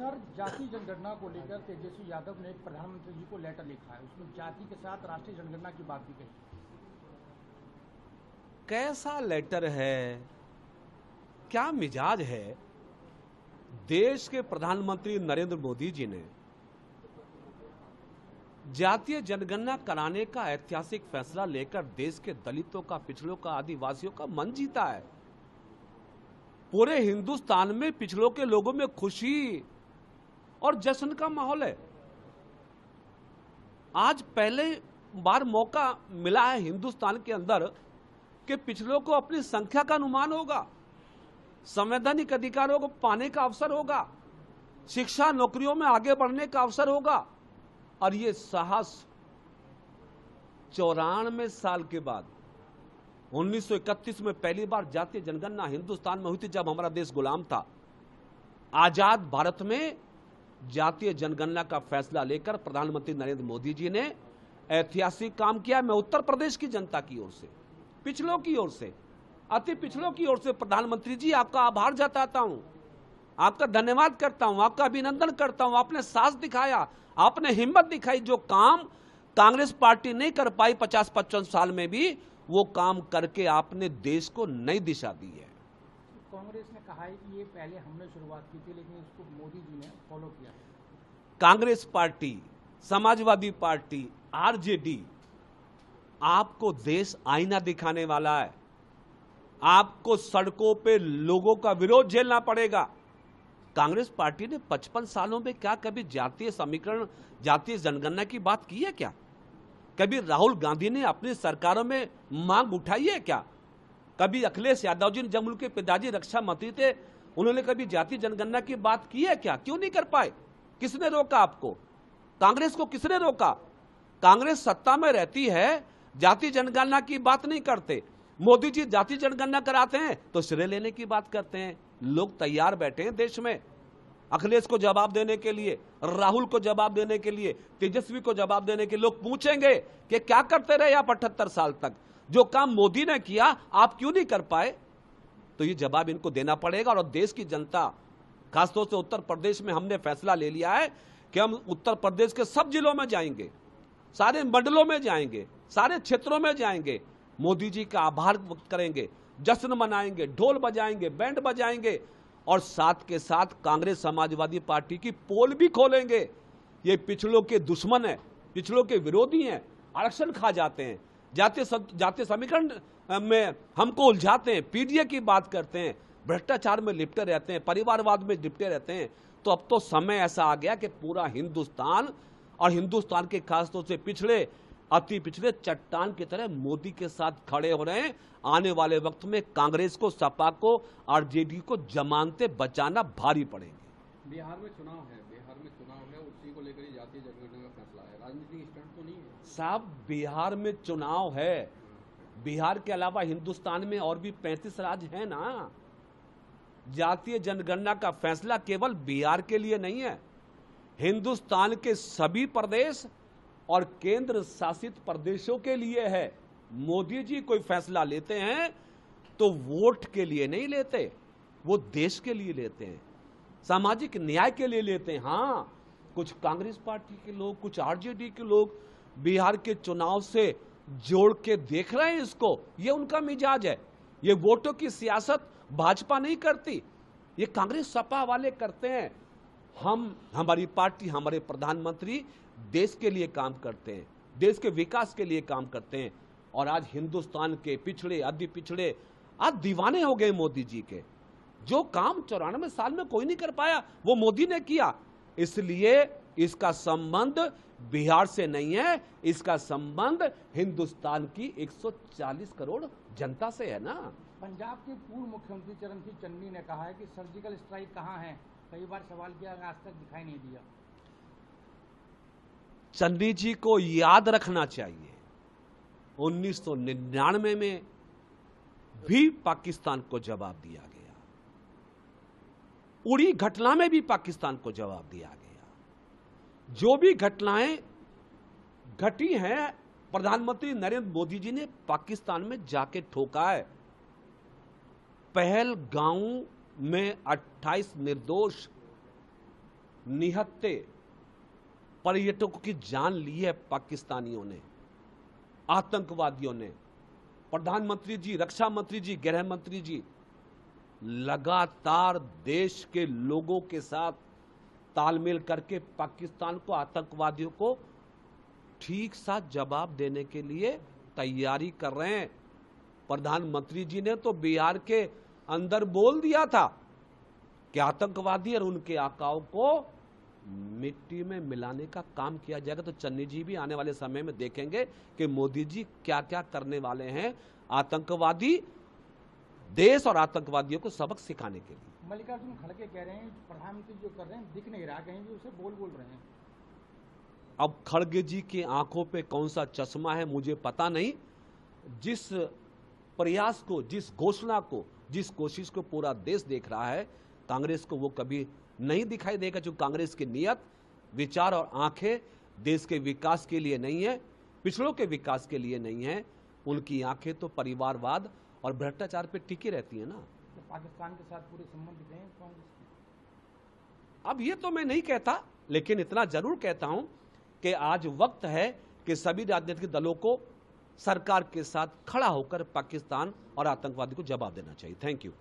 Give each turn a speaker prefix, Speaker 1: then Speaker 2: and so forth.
Speaker 1: Sir, जाति जनगणना को लेकर तेजस्वी यादव ने प्रधानमंत्री जी को लेटर लिखा है, उसमें जाति के साथ राष्ट्रीय जनगणना की बात भी कही।
Speaker 2: कैसा लेटर है, क्या मिजाज है। देश के प्रधानमंत्री नरेंद्र मोदी जी ने जातीय जनगणना कराने का ऐतिहासिक फैसला लेकर देश के दलितों का, पिछड़ों का, आदिवासियों का मन जीता है। पूरे हिंदुस्तान में पिछड़ों के लोगों में खुशी और जश्न का माहौल है। आज पहले बार मौका मिला है हिंदुस्तान के अंदर कि पिछड़ों को अपनी संख्या का अनुमान होगा, संवैधानिक अधिकारों को पाने का अवसर होगा, शिक्षा नौकरियों में आगे बढ़ने का अवसर होगा। और ये साहस 94 साल के बाद 1931 में पहली बार जातीय जनगणना हिंदुस्तान में हुई थी, जब हमारा देश गुलाम था। आजाद भारत में जातीय जनगणना का फैसला लेकर प्रधानमंत्री नरेंद्र मोदी जी ने ऐतिहासिक काम किया। मैं उत्तर प्रदेश की जनता की ओर से, पिछड़ों की ओर से, अति पिछड़ों की ओर से प्रधानमंत्री जी आपका आभार जताता हूं, आपका धन्यवाद करता हूं, आपका अभिनंदन करता हूं। आपने साहस दिखाया, आपने हिम्मत दिखाई। जो काम कांग्रेस पार्टी नहीं कर पाई 50-55 साल में भी, वो काम करके आपने देश को नई दिशा दी है।
Speaker 1: कांग्रेस ने कहा है कि ये पहले हमने शुरुआत की थी, लेकिन इसको मोदी जी ने फॉलो किया।
Speaker 2: Congress party, Samajwadi party, RJD आपको देश आईना दिखाने वाला है। आपको सड़कों पे लोगों का विरोध झेलना पड़ेगा। कांग्रेस पार्टी ने 55 सालों में क्या कभी जातीय समीकरण, जातीय जनगणना की बात की है क्या? कभी राहुल गांधी ने अपनी सरकारों में मांग उठाई है क्या? कभी अखिलेश यादव जी, जब उनके पिताजी रक्षा मंत्री थे, उन्होंने कभी जातीय जनगणना की बात की है क्या? क्यों नहीं कर पाए? किसने रोका आपको? कांग्रेस को किसने रोका? कांग्रेस सत्ता में रहती है, जातीय जनगणना की बात नहीं करते। मोदी जी जातीय जनगणना कराते हैं तो श्रेय लेने की बात करते हैं। लोग तैयार बैठे हैं देश में अखिलेश को जवाब देने के लिए, राहुल को जवाब देने के लिए, तेजस्वी को जवाब देने के लिए। लोग पूछेंगे कि क्या करते रहे आप 78 साल तक, जो काम मोदी ने किया आप क्यों नहीं कर पाए? तो ये जवाब इनको देना पड़ेगा। और देश की जनता, खासतौर से उत्तर प्रदेश में हमने फैसला ले लिया है कि हम उत्तर प्रदेश के सब जिलों में जाएंगे, सारे मंडलों में जाएंगे, सारे क्षेत्रों में जाएंगे, मोदी जी का आभार व्यक्त करेंगे, जश्न मनाएंगे, ढोल बजाएंगे, बैंड बजाएंगे और साथ के साथ कांग्रेस समाजवादी पार्टी की पोल भी खोलेंगे। ये पिछड़ों के दुश्मन है, पिछड़ों के विरोधी हैं, आरक्षण खा जाते हैं, जातीय समीकरण में हमको उलझाते हैं, पीडीए की बात करते हैं, भ्रष्टाचार में लिपटे रहते हैं, परिवारवाद में लिपटे रहते हैं। तो अब तो समय ऐसा आ गया कि पूरा हिंदुस्तान और हिंदुस्तान के खासतौर से पिछड़े, अति पिछड़े चट्टान की तरह मोदी के साथ खड़े हो रहे हैं। आने वाले वक्त में कांग्रेस को, सपा को, आरजेडी को जमानतें बचाना भारी पड़ेगी।
Speaker 3: बिहार में चुनाव है, उसी को लेकर ही जातीय जनगणना का फैसला है, राजनीतिक स्टंट तो नहीं है
Speaker 2: साहब? बिहार में चुनाव है, बिहार के अलावा हिंदुस्तान में और भी 35 राज्य हैं ना। जातीय जनगणना का फैसला केवल बिहार के लिए नहीं है, हिंदुस्तान के सभी प्रदेश और केंद्र शासित प्रदेशों के लिए है। मोदी जी कोई फैसला लेते हैं तो वोट के लिए नहीं लेते, वो देश के लिए लेते हैं, सामाजिक न्याय के लिए लेते हैं। हाँ, कुछ कांग्रेस पार्टी के लोग, कुछ आरजेडी के लोग बिहार के चुनाव से जोड़ के देख रहे हैं इसको, ये उनका मिजाज है। ये वोटों की सियासत भाजपा नहीं करती, ये कांग्रेस सपा वाले करते हैं। हमारी पार्टी, हमारे प्रधानमंत्री देश के लिए काम करते हैं, देश के विकास के लिए काम करते हैं। और आज हिंदुस्तान के पिछड़े, अति पिछड़े आज दीवाने हो गए मोदी जी के। जो काम 94 साल में कोई नहीं कर पाया, वो मोदी ने किया। इसलिए इसका संबंध बिहार से नहीं है, इसका संबंध हिंदुस्तान की 140 करोड़ जनता से है ना।
Speaker 1: पंजाब के पूर्व मुख्यमंत्री चरणजीत चन्नी ने कहा है कि सर्जिकल स्ट्राइक कहां है, कई बार सवाल किया, आज तक दिखाई नहीं दिया।
Speaker 2: चन्नी जी को याद रखना चाहिए 1999 में भी पाकिस्तान को जवाब दिया गया, उड़ी घटना में भी पाकिस्तान को जवाब दिया गया। जो भी घटनाएं घटी हैं, प्रधानमंत्री नरेंद्र मोदी जी ने पाकिस्तान में जाके ठोका है। पहलगांव में 28 निर्दोष निहत्थे पर्यटकों की जान ली है पाकिस्तानियों ने, आतंकवादियों ने। प्रधानमंत्री जी, रक्षा मंत्री जी, गृह मंत्री जी लगातार देश के लोगों के साथ तालमेल करके पाकिस्तान को, आतंकवादियों को ठीक सा जवाब देने के लिए तैयारी कर रहे हैं। प्रधानमंत्री जी ने तो बिहार के अंदर बोल दिया था कि आतंकवादी और उनके आकाओं को मिट्टी में मिलाने का काम किया जाएगा। तो चन्नी जी भी आने वाले समय में देखेंगे कि मोदी जी क्या क्या करने वाले हैं आतंकवादी देश और आतंकवादियों को सबक सिखाने के लिए।
Speaker 1: मल्लिकार्जुन खड़गे कह रहे हैं प्रधानमंत्री जो कर रहे हैं दिख नहीं रहा, कहीं भी उसे बोल रहे हैं।
Speaker 2: अब खड़गे जी की आंखों पे कौन सा चश्मा है मुझे पता नहीं। जिस प्रयास को, जिस घोषणा को, जिस कोशिश को पूरा देश देख रहा है, कांग्रेस को वो कभी नहीं दिखाई देगा। जो कांग्रेस की नीयत, विचार और आंखें देश के विकास के लिए नहीं है, पिछड़ों के विकास के लिए नहीं है, उनकी आंखें तो परिवारवाद और भ्रष्टाचार पे टिकी रहती है ना।
Speaker 1: तो पाकिस्तान के साथ पूरे संबंध दिख रहे हैं कांग्रेस के।
Speaker 2: अब ये तो मैं नहीं कहता, लेकिन इतना जरूर कहता हूं कि आज वक्त है कि सभी राजनीतिक दलों को सरकार के साथ खड़ा होकर पाकिस्तान और आतंकवादी को जवाब देना चाहिए। Thank you.